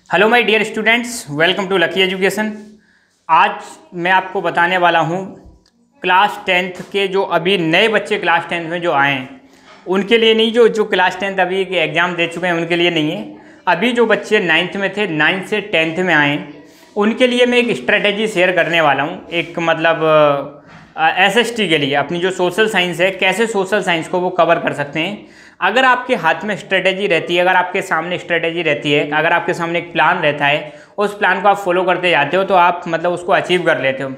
Hello my dear students, welcome to Lucky Education. आज मैं आपको बताने वाला हूँ क्लास 10th के जो अभी नए बच्चे क्लास 10th में जो आए हैं उनके लिए नहीं, जो क्लास 10th अभी के एग्ज़ाम दे चुके हैं उनके लिए नहीं है। अभी जो बच्चे 9th में थे, 9th से 10th में आए उनके लिए मैं एक स्ट्रेटेजी शेयर करने वाला हूँ। एक मतलब एसएसटी के लिए अपनी जो सोशल साइंस है, कैसे सोशल साइंस को वो कवर कर सकते हैं। अगर आपके हाथ में स्ट्रेटेजी रहती है, अगर आपके सामने स्ट्रेटेजी रहती है, अगर आपके सामने एक प्लान रहता है, उस प्लान को आप फॉलो करते जाते हो तो आप मतलब उसको अचीव कर लेते हो।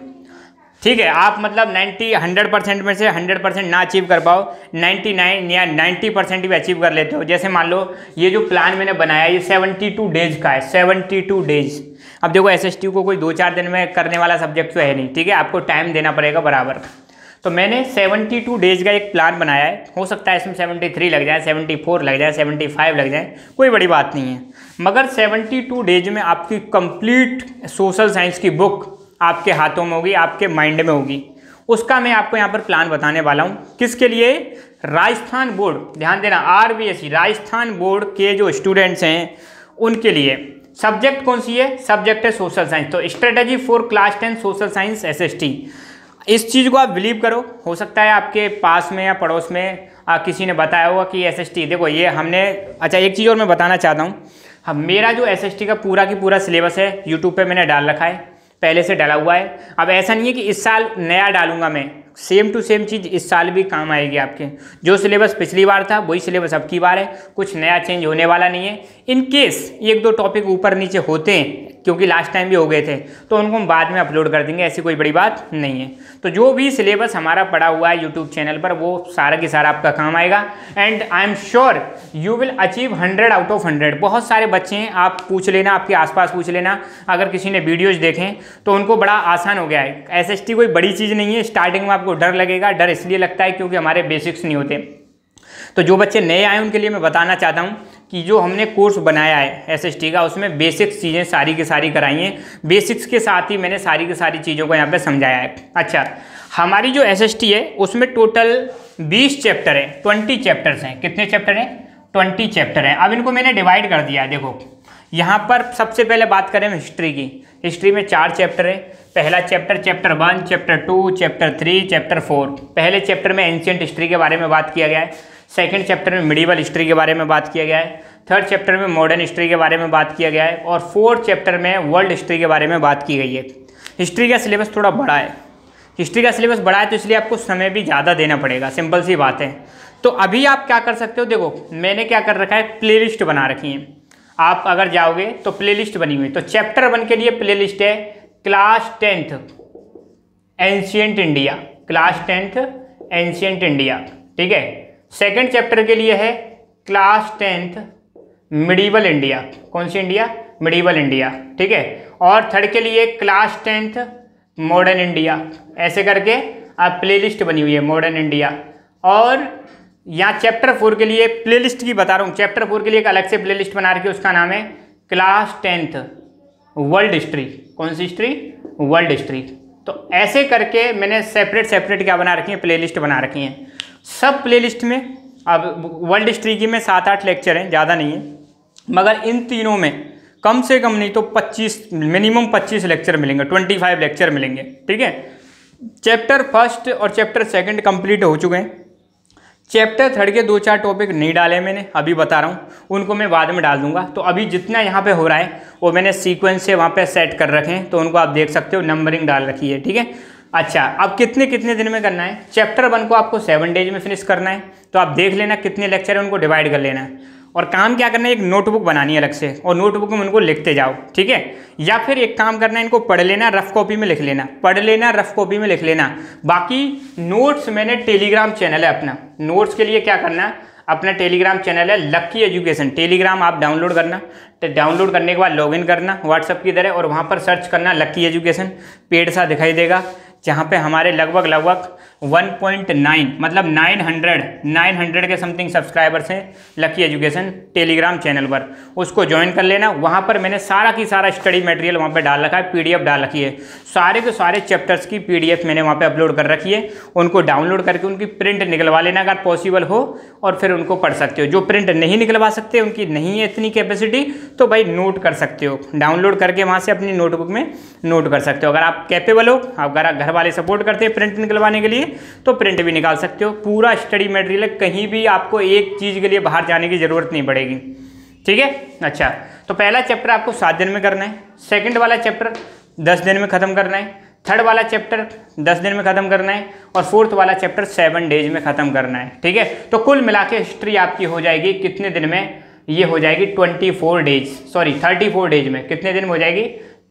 ठीक है, आप मतलब 100% में से 100% ना अचीव कर पाओ, 99 या 90% भी अचीव कर लेते हो। जैसे मान लो ये जो प्लान मैंने बनाया ये 72 डेज का है, 72 डेज। अब देखो एसएसटी को कोई 2-4 दिन में करने वाला सब्जेक्ट तो है नहीं, ठीक है, आपको टाइम देना पड़ेगा बराबर। तो मैंने 72 डेज का एक प्लान बनाया है। हो सकता है इसमें 73 लग जाए, 74 लग जाए, 75 लग जाए, कोई बड़ी बात नहीं है। मगर 72 डेज में आपकी कंप्लीट सोशल साइंस की बुक आपके हाथों में होगी, आपके माइंड में होगी। उसका मैं आपको यहाँ पर प्लान बताने वाला हूँ। किसके लिए? राजस्थान बोर्ड, ध्यान देना, आरबीएसई राजस्थान बोर्ड के जो स्टूडेंट्स हैं उनके लिए। सब्जेक्ट कौन सी है? सब्जेक्ट है सोशल साइंस। तो strategy for class 10 social science SST. इस चीज़ को आप बिलीव करो, हो सकता है आपके पास में या पड़ोस में किसी ने बताया होगा कि एसएसटी देखो ये हमने। अच्छा, एक चीज़ और मैं बताना चाहता हूँ, मेरा जो एसएसटी का पूरा की पूरा सिलेबस है यूट्यूब पे मैंने डाल रखा है, पहले से डाला हुआ है। अब ऐसा नहीं है कि इस साल नया डालूंगा मैं, सेम टू सेम चीज़ इस साल भी काम आएगी आपके। जो सिलेबस पिछली बार था वही सिलेबस अब की बार है, कुछ नया चेंज होने वाला नहीं है। इन केस 1-2 टॉपिक ऊपर नीचे होते हैं, क्योंकि लास्ट टाइम भी हो गए थे, तो उनको हम बाद में अपलोड कर देंगे, ऐसी कोई बड़ी बात नहीं है। तो जो भी सिलेबस हमारा पड़ा हुआ है यूट्यूब चैनल पर वो सारा की सारा आपका काम आएगा। And I am sure you will achieve 100 out of 100। बहुत सारे बच्चे हैं, आप पूछ लेना, आपके आसपास पूछ लेना, अगर किसी ने वीडियोज़ देखें तो उनको बड़ा आसान हो गया है। एसएसटी कोई बड़ी चीज़ नहीं है। स्टार्टिंग में आपको डर लगेगा, डर इसलिए लगता है क्योंकि हमारे बेसिक्स नहीं होते। तो जो बच्चे नए आए उनके लिए मैं बताना चाहता हूँ कि जो हमने कोर्स बनाया है एसएसटी का, उसमें बेसिक्स चीज़ें सारी की सारी कराई हैं। बेसिक्स के साथ ही मैंने सारी की सारी चीज़ों को यहाँ पे समझाया है। अच्छा, हमारी जो एसएसटी है उसमें टोटल 20 चैप्टर है, 20 चैप्टर्स हैं। कितने चैप्टर हैं? 20 चैप्टर हैं। अब इनको मैंने डिवाइड कर दिया है। देखो यहाँ पर सबसे पहले बात करें हिस्ट्री की। हिस्ट्री में 4 चैप्टर है। पहला chapter chapter 1, chapter 2, chapter 3, chapter 4। पहले चैप्टर में एंशिएंट हिस्ट्री के बारे में बात किया गया है। सेकंड चैप्टर में मिडीवल हिस्ट्री के बारे में बात किया गया है। थर्ड चैप्टर में मॉडर्न हिस्ट्री के बारे में बात किया गया है। और फोर्थ चैप्टर में वर्ल्ड हिस्ट्री के बारे में बात की गई है। हिस्ट्री का सिलेबस थोड़ा बड़ा है। हिस्ट्री का सिलेबस बड़ा है तो इसलिए आपको समय भी ज़्यादा देना पड़ेगा, सिंपल सी बात है। तो अभी आप क्या कर सकते हो, देखो मैंने क्या कर रखा है, प्लेलिस्ट बना रखी है। आप अगर जाओगे तो प्लेलिस्ट बनी हुई। तो चैप्टर 1 के लिए प्लेलिस्ट है class 10th ancient India, class 10th ancient India, ठीक है। सेकंड चैप्टर के लिए है क्लास 10th मिडीवल इंडिया। कौन सी इंडिया? मिडीवल इंडिया, ठीक है। और थर्ड के लिए क्लास 10th मॉडर्न इंडिया। ऐसे करके आप प्लेलिस्ट बनी हुई है, मॉडर्न इंडिया। और यहाँ चैप्टर 4 के लिए प्लेलिस्ट की बता रहा हूँ, चैप्टर 4 के लिए एक अलग से प्लेलिस्ट बना रखी है, उसका नाम है क्लास 10th वर्ल्ड हिस्ट्री। कौन सी हिस्ट्री? World history. तो ऐसे करके मैंने सेपरेट क्या बना रखी है, प्लेलिस्ट बना रखी हैं। सब प्लेलिस्ट में अब वर्ल्ड हिस्ट्री की में 7-8 लेक्चर हैं, ज़्यादा नहीं है, मगर इन तीनों में कम से कम नहीं तो 25, मिनिमम 25 लेक्चर मिलेंगे, 25 लेक्चर मिलेंगे, ठीक है। चैप्टर 1 और चैप्टर 2 कंप्लीट हो चुके हैं। चैप्टर 3 के 2-4 टॉपिक नहीं डाले मैंने, अभी बता रहा हूँ, उनको मैं बाद में डाल दूंगा। तो अभी जितना यहाँ पे हो रहा है वो मैंने सीक्वेंस से वहाँ पे सेट कर रखे हैं, तो उनको आप देख सकते हो, नंबरिंग डाल रखी है, ठीक है। अच्छा, अब कितने दिन में करना है? चैप्टर 1 को आपको 7 डेज में फिनिश करना है। तो आप देख लेना कितने लेक्चर है, उनको डिवाइड कर लेना है। और काम क्या करना है, एक नोटबुक बनानी है अलग से, और नोटबुक में उनको लिखते जाओ, ठीक है। या फिर एक काम करना है, इनको पढ़ लेना, रफ कॉपी में लिख लेना, पढ़ लेना, रफ कॉपी में लिख लेना। बाकी नोट्स मैंने टेलीग्राम चैनल है अपना, नोट्स के लिए क्या करना है, अपना टेलीग्राम चैनल है लकी एजुकेशन। टेलीग्राम आप डाउनलोड करना, तो डाउनलोड करने के बाद लॉगिन करना व्हाट्सअप की तरह, और वहाँ पर सर्च करना लकी एजुकेशन, पेड सा दिखाई देगा। जहाँ पे हमारे लगभग 1.9 मतलब 900 के समथिंग सब्सक्राइबर्स हैं लकी एजुकेशन टेलीग्राम चैनल पर। उसको ज्वाइन कर लेना। वहाँ पर मैंने सारा की सारा स्टडी मटेरियल वहाँ पे डाल रखा है, PDF डाल रखी है, सारे के सारे चैप्टर्स की PDF मैंने वहाँ पे अपलोड कर रखी है। उनको डाउनलोड करके उनकी प्रिंट निकलवा लेना अगर पॉसिबल हो, और फिर उनको पढ़ सकते हो। जो प्रिंट नहीं निकलवा सकते, उनकी नहीं है इतनी कैपेसिटी, तो भाई नोट कर सकते हो, डाउनलोड करके वहाँ से अपनी नोटबुक में नोट कर सकते हो। अगर आप कैपेबल हो, अगर घर वाले सपोर्ट करते हैं प्रिंट निकलवाने के लिए, तो प्रिंट भी निकाल सकते हो। पूरा स्टडी मटेरियल है, कहीं भी आपको एक चीज़ के लिए बाहर जाने की ज़रूरत नहीं पड़ेगी, ठीक है। अच्छा, तो पहला चैप्टर आपको 7 दिन में करना है, सेकंड वाला चैप्टर 10 दिन में ख़त्म करना है, थर्ड वाला चैप्टर 10 दिन में ख़त्म करना है, और फोर्थ वाला चैप्टर 7 डेज में ख़त्म करना है, ठीक है। तो कुल मिला के हिस्ट्री आपकी हो जाएगी कितने दिन में? ये हो जाएगी 34 डेज में। कितने दिन में हो जाएगी?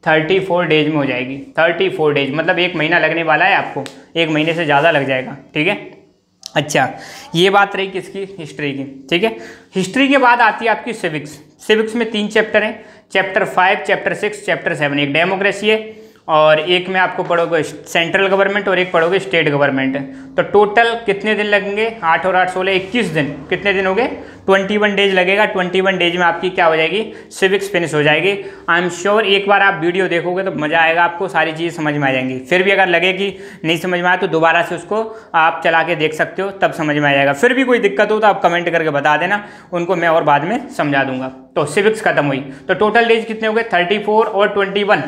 34 डेज में हो जाएगी। 34 डेज मतलब 1 महीना लगने वाला है आपको, 1 महीने से ज़्यादा लग जाएगा, ठीक है। अच्छा, ये बात रही किसकी? हिस्ट्री की, ठीक है। हिस्ट्री के बाद आती है आपकी सिविक्स। सिविक्स में 3 चैप्टर हैं, चैप्टर 5, चैप्टर 6, चैप्टर 7। एक डेमोक्रेसी है, और एक में आपको पढ़ोगे सेंट्रल गवर्नमेंट, और एक पढ़ोगे स्टेट गवर्नमेंट। तो टोटल कितने दिन लगेंगे? 8 और 8 16 21 दिन। कितने दिन हो गए? 21 डेज लगेगा। 21 डेज में आपकी क्या हो जाएगी? सिविक्स फिनिश हो जाएगी। आई एम श्योर एक बार आप वीडियो देखोगे तो मज़ा आएगा, आपको सारी चीज़ समझ में आ जाएंगी। फिर भी अगर लगे कि नहीं समझ में आया तो दोबारा से उसको आप चला के देख सकते हो, तब समझ में आ जाएगा। फिर भी कोई दिक्कत हो तो आप कमेंट करके बता देना, उनको मैं और बाद में समझा दूंगा। तो सिविक्स खत्म हुई, तो टोटल डेज कितने हो गए? 34 और 21,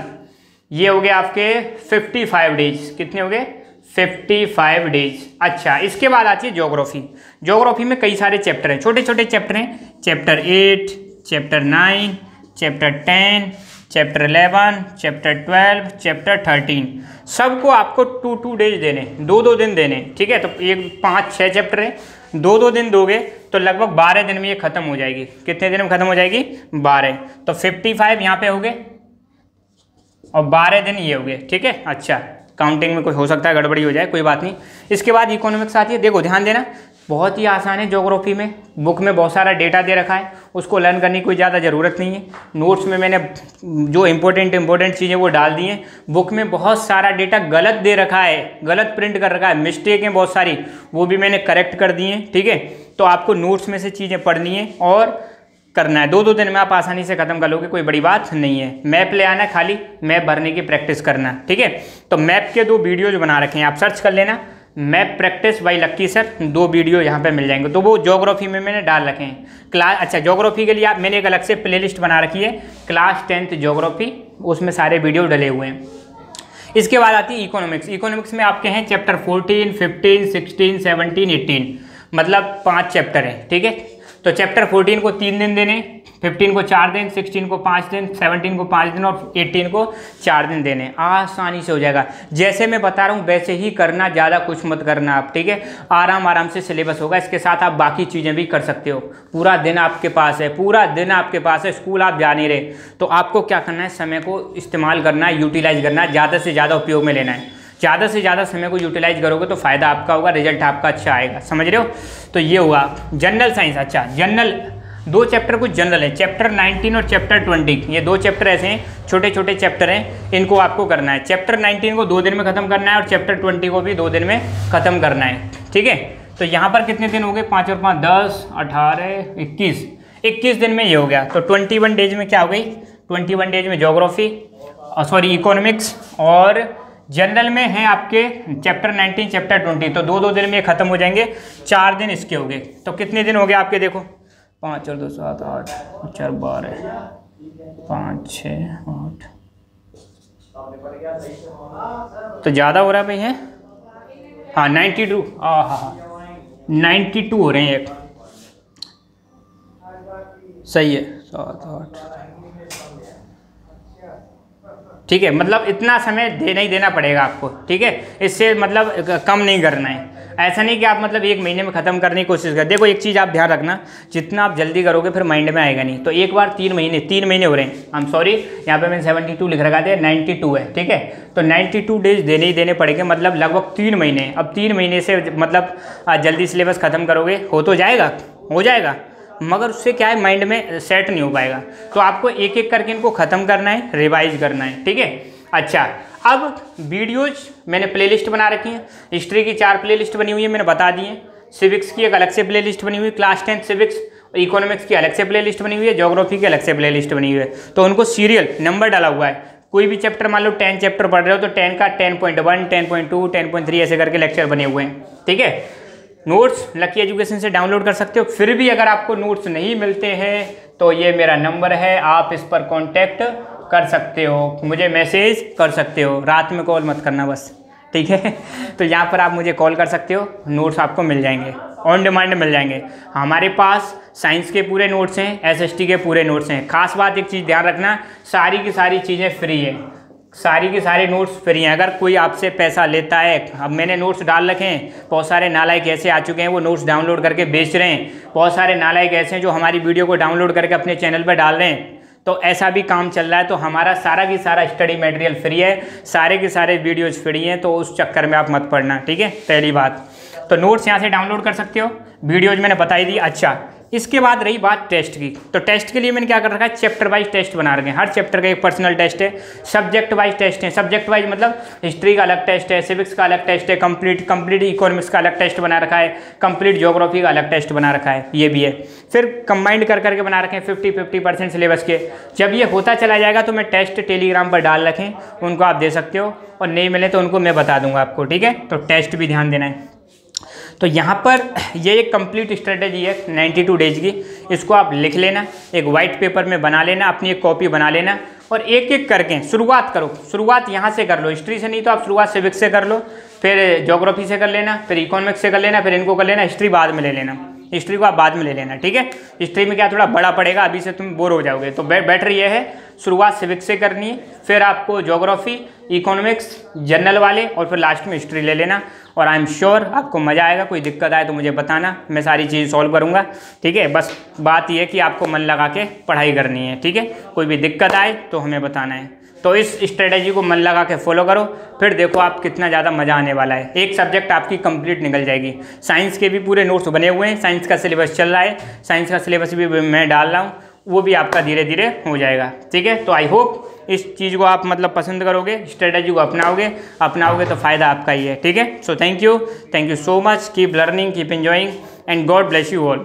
ये हो गए आपके 55 डेज। कितने हो गए? 55 डेज। अच्छा, इसके बाद आती है ज्योग्राफी। ज्योग्राफी में कई सारे चैप्टर हैं, छोटे छोटे चैप्टर हैं। Chapter 8, chapter 9, chapter 10, chapter 11, chapter 12, chapter 13। सबको आपको 2 डेज देने, 2 दिन देने, ठीक है। तो एक 5-6 चैप्टर है, 2 दिन दोगे तो लगभग 12 दिन में ये खत्म हो जाएगी। कितने दिन में खत्म हो जाएगी? 12। तो 55 यहाँ पे हो गए, और 12 दिन ये हो गए, ठीक है। अच्छा, काउंटिंग में कुछ हो सकता है गड़बड़ी हो जाए, कोई बात नहीं। इसके बाद इकोनॉमिक्स आती है। देखो ध्यान देना, बहुत ही आसान है। ज्योग्राफी में बुक में बहुत सारा डेटा दे रखा है, उसको लर्न करने की कोई ज़्यादा ज़रूरत नहीं है। नोट्स में मैंने जो इंपॉर्टेंट चीज़ें वो डाल दी हैं। बुक में बहुत सारा डेटा गलत दे रखा है, गलत प्रिंट कर रखा है, मिस्टेक हैं बहुत सारी, वो भी मैंने करेक्ट कर दी हैं, ठीक है। तो आपको नोट्स में से चीज़ें पढ़नी है और करना है। 2 दिन में आप आसानी से खत्म कर लोगे, कोई बड़ी बात नहीं है। मैप ले आना, खाली मैप भरने की प्रैक्टिस करना, ठीक है। तो मैप के 2 वीडियो जो बना रखे हैं, आप सर्च कर लेना, map practice by lucky sir, 2 video यहाँ पे मिल जाएंगे। तो वो ज्योग्राफी में मैंने डाल रखे हैं क्लास। अच्छा, ज्योग्राफी के लिए आप मैंने एक अलग से प्लेलिस्ट बना रखी है, क्लास 10th ज्योग्राफी, उसमें सारे वीडियो डले हुए हैं। इसके बाद आती है इकोनॉमिक्स। इकोनॉमिक्स में आपके हैं चैप्टर 14, 15, 16, 17, 18, मतलब 5 चैप्टर हैं, ठीक है। तो चैप्टर 14 को 3 दिन देने, 15 को 4 दिन, 16 को 5 दिन, 17 को 5 दिन और 18 को 4 दिन देने। आसानी से हो जाएगा। जैसे मैं बता रहा हूँ वैसे ही करना, ज़्यादा कुछ मत करना आप, ठीक है। आराम से सिलेबस होगा। इसके साथ आप बाकी चीज़ें भी कर सकते हो। पूरा दिन आपके पास है, पूरा दिन आपके पास है, स्कूल आप जा नहीं रहे, तो आपको क्या करना है? समय को इस्तेमाल करना है, यूटिलाइज करना है, ज़्यादा से ज़्यादा उपयोग में लेना है। ज़्यादा से ज़्यादा समय को यूटिलाइज करोगे तो फ़ायदा आपका होगा, रिजल्ट आपका अच्छा आएगा, समझ रहे हो। तो ये हुआ जनरल साइंस। अच्छा, जनरल 2 चैप्टर कुछ जनरल है, चैप्टर 19 और चैप्टर 20। ये 2 चैप्टर ऐसे हैं, छोटे छोटे चैप्टर हैं, इनको आपको करना है। चैप्टर 19 को 2 दिन में ख़त्म करना है, और चैप्टर 20 को भी 2 दिन में ख़त्म करना है, ठीक है। तो यहाँ पर कितने दिन हो गए? 5 और 5 10, 18, 21 दिन में ये हो गया। तो 21 डेज में क्या हो गई? 21 डेज में ज्योग्राफी, इकोनॉमिक्स और जनरल में है आपके चैप्टर 19, चैप्टर 20। तो 2 दिन में ख़त्म हो जाएंगे। 4 दिन इसके हो गए। तो कितने दिन हो गए आपके? देखो 5 और 2 7 8 4 12 5 6 8, तो ज़्यादा हो रहा है भाई है। हाँ 92, हाँ 92 हो रहे हैं एक, सही है। 7 8, ठीक है। मतलब इतना समय देना ही देना पड़ेगा आपको, ठीक है। इससे मतलब कम नहीं करना है। ऐसा नहीं कि आप मतलब 1 महीने में ख़त्म करने की कोशिश करें। देखो एक चीज़ आप ध्यान रखना, जितना आप जल्दी करोगे फिर माइंड में आएगा नहीं। तो एक बार 3 महीने हो रहे हैं। आई एम सॉरी, यहाँ पे मैंने 72 लिख रखा था, 92 है, ठीक है। तो 92 डेज देने ही देने पड़ेंगे, मतलब लगभग 3 महीने। अब 3 महीने से मतलब जल्दी सिलेबस ख़त्म करोगे हो तो जाएगा, हो जाएगा, मगर उससे क्या है माइंड में सेट नहीं हो पाएगा। तो आपको एक एक करके इनको ख़त्म करना है, रिवाइज करना है, ठीक है। अच्छा, अब वीडियोज मैंने प्लेलिस्ट बना रखी है, हिस्ट्री की 4 प्लेलिस्ट बनी हुई है, मैंने बता दी है। सिविक्स की एक अलग से प्लेलिस्ट बनी हुई है, क्लास 10 सिविक्स, इकोनॉमिक्स की अलग से प्लेलिस्ट बनी हुई है, ज्योग्राफी की अलग से प्लेलिस्ट बनी हुई है। तो उनको सीरियल नंबर डाला हुआ है। कोई भी चैप्टर मान लो 10 चैप्टर पढ़ रहे हो तो 10 का 10.1, 10.2, 10.3 ऐसे करके लेक्चर बने हुए हैं, ठीक है। नोट्स लकी एजुकेशन से डाउनलोड कर सकते हो। फिर भी अगर आपको नोट्स नहीं मिलते हैं तो ये मेरा नंबर है, आप इस पर कॉन्टैक्ट कर सकते हो, मुझे मैसेज कर सकते हो। रात में कॉल मत करना बस, ठीक है। तो यहाँ पर आप मुझे कॉल कर सकते हो, नोट्स आपको मिल जाएंगे, ऑन डिमांड मिल जाएंगे। हमारे पास साइंस के पूरे नोट्स हैं, एसएसटी के पूरे नोट्स हैं। खास बात एक चीज़ ध्यान रखना, सारी की सारी चीज़ें फ्री है, सारी की सारी नोट्स फ्री हैं। अगर कोई आपसे पैसा लेता है, अब मैंने नोट्स डाल रखे हैं, बहुत सारे नालायक ऐसे आ चुके हैं वो नोट्स डाउनलोड करके बेच रहे हैं, बहुत सारे नालायक ऐसे हैं जो हमारी वीडियो को डाउनलोड करके अपने चैनल पर डाल रहे हैं। तो ऐसा भी काम चल रहा है। तो हमारा सारा की सारा स्टडी मटेरियल फ्री है, सारे के सारे वीडियोज़ फ्री हैं, तो उस चक्कर में आप मत पड़ना, ठीक है। पहली बात तो नोट्स यहाँ से डाउनलोड कर सकते हो, वीडियोज़ मैंने बताई दी। अच्छा, इसके बाद रही बात टेस्ट की, तो टेस्ट के लिए मैंने क्या कर रखा है, चैप्टर वाइज टेस्ट बना रखे हैं। हर चैप्टर का एक पर्सनल टेस्ट है, सब्जेक्ट वाइज टेस्ट है। सब्जेक्ट वाइज मतलब हिस्ट्री का अलग टेस्ट है, सिविक्स का अलग टेस्ट है, कंप्लीट इकोनॉमिक्स का अलग टेस्ट बना रखा है, कंप्लीट ज्योग्राफी का अलग टेस्ट बना रखा है, ये भी है। फिर कंबाइंड कर करके बना रखे हैं 50-50% सिलेबस के। जब ये होता चला जाएगा तो मैं टेस्ट टेलीग्राम पर डाल रखें, उनको आप दे सकते हो, और नहीं मिले तो उनको मैं बता दूंगा आपको, ठीक है। तो टेस्ट भी ध्यान देना है। तो यहाँ पर ये एक कंप्लीट स्ट्रेटेजी है 92 डेज की, इसको आप लिख लेना, एक वाइट पेपर में बना लेना, अपनी एक कॉपी बना लेना, और एक एक करके शुरुआत करो। शुरुआत यहाँ से कर लो, हिस्ट्री से नहीं तो आप शुरुआत सिविक्स से कर लो, फिर ज्योग्राफी से कर लेना, फिर इकोनॉमिक्स से कर लेना, फिर इनको कर लेना, हिस्ट्री बाद में ले लेना, हिस्ट्री को आप बाद में ले लेना, ठीक है। हिस्ट्री में क्या थोड़ा बड़ा पड़ेगा, अभी से तुम बोर हो जाओगे। तो बेटर ये है शुरुआत सिविक्स से करनी है, फिर आपको ज्योग्राफी, इकोनॉमिक्स, जनरल वाले, और फिर लास्ट में हिस्ट्री ले लेना। और आई एम श्योर आपको मज़ा आएगा। कोई दिक्कत आए तो मुझे बताना, मैं सारी चीज़ सॉल्व करूँगा, ठीक है। बस बात यह है कि आपको मन लगा के पढ़ाई करनी है, ठीक है। कोई भी दिक्कत आए तो हमें बताना है। तो इस स्ट्रेटेजी को मन लगा के फॉलो करो, फिर देखो आप कितना ज़्यादा मज़ा आने वाला है। एक सब्जेक्ट आपकी कंप्लीट निकल जाएगी। साइंस के भी पूरे नोट्स बने हुए हैं, साइंस का सिलेबस चल रहा है, साइंस का सिलेबस भी मैं डाल रहा हूँ, वो भी आपका धीरे धीरे हो जाएगा, ठीक है। तो आई होप इस चीज़ को आप मतलब पसंद करोगे, स्ट्रेटेजी को अपनाओगे तो फ़ायदा आपका ही है, ठीक है। So thank you so much, keep learning, keep enjoying, and God bless you all.